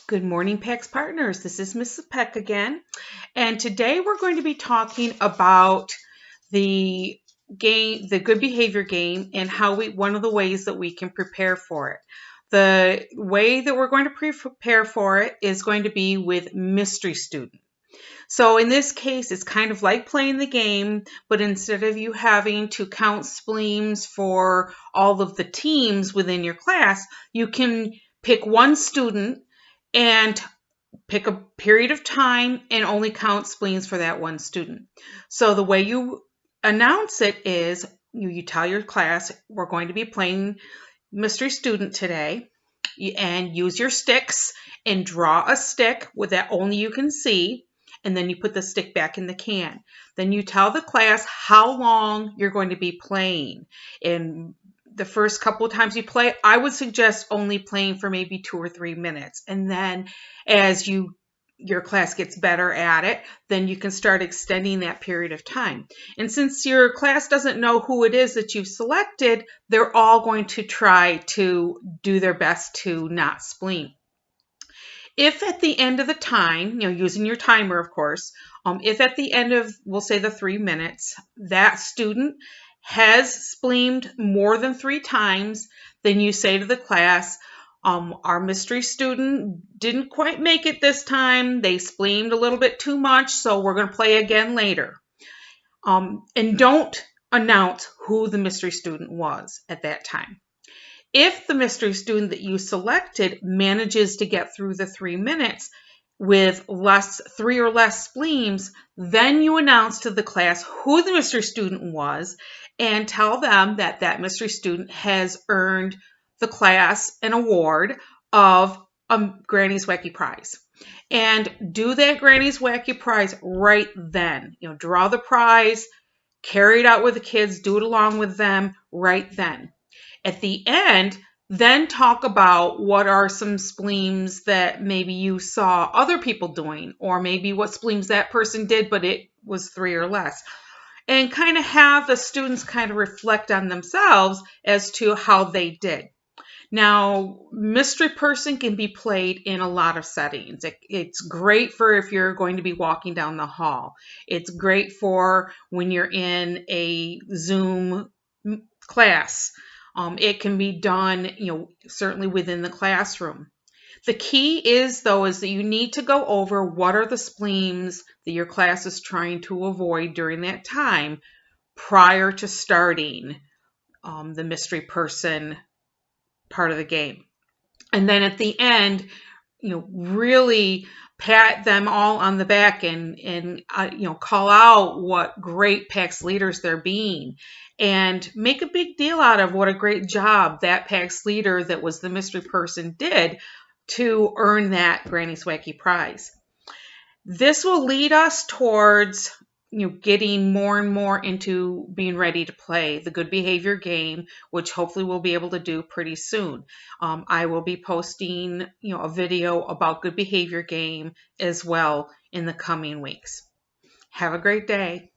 Good morning, PAX partners. This is Mrs. Peck again, and today we're going to be talking about the game, the good behavior game, and one of the ways that we can prepare for it. The way that we're going to prepare for it is going to be with mystery student. So in this case, it's kind of like playing the game, but instead of you having to count SPLEEMS for all of the teams within your class, you can pick one student and pick a period of time and only count SPLEEMS for that one student. So the way you announce it is you tell your class, we're going to be playing mystery student today, and use your sticks and draw a stick with that only you can see, and then you put the stick back in the can. Then you tell the class how long you're going to be playing. And the first couple of times you play, I would suggest only playing for maybe 2 or 3 minutes. And then as your class gets better at it, then you can start extending that period of time. And since your class doesn't know who it is that you've selected, they're all going to try to do their best to not spleen. If at the end of the time, using your timer, of course, if at the end of, we'll say the 3 minutes, that student has spleened more than 3 times, then you say to the class, our mystery student didn't quite make it this time. They spleened a little bit too much, so we're going to play again later. And don't announce who the mystery student was at that time. If the mystery student that you selected manages to get through the 3 minutes with 3 or less SPLEEMS, then you announce to the class who the mystery student was and tell them that that mystery student has earned the class an award of a Granny's Wacky Prize. And do that Granny's Wacky Prize right then. Draw the prize, carry it out with the kids, do it along with them right then. At the end, then talk about what are some SPLEEMS that maybe you saw other people doing, or maybe what SPLEEMS that person did, but it was 3 or less. And kind of have the students kind of reflect on themselves as to how they did. Now, mystery person can be played in a lot of settings. It's great for if you're going to be walking down the hall. It's great for when you're in a Zoom class. It can be done, certainly within the classroom. The key is, though, is that you need to go over what are the SPLEEMS that your class is trying to avoid during that time prior to starting the mystery person part of the game. And then at the end, really pat them all on the back and call out what great PAX leaders they're being, and make a big deal out of what a great job that PAX leader that was the mystery person did to earn that Granny's Wacky Prize. This will lead us towards getting more and more into being ready to play the good behavior game, which hopefully we'll be able to do pretty soon. I will be posting a video about good behavior game as well in the coming weeks. Have a great day.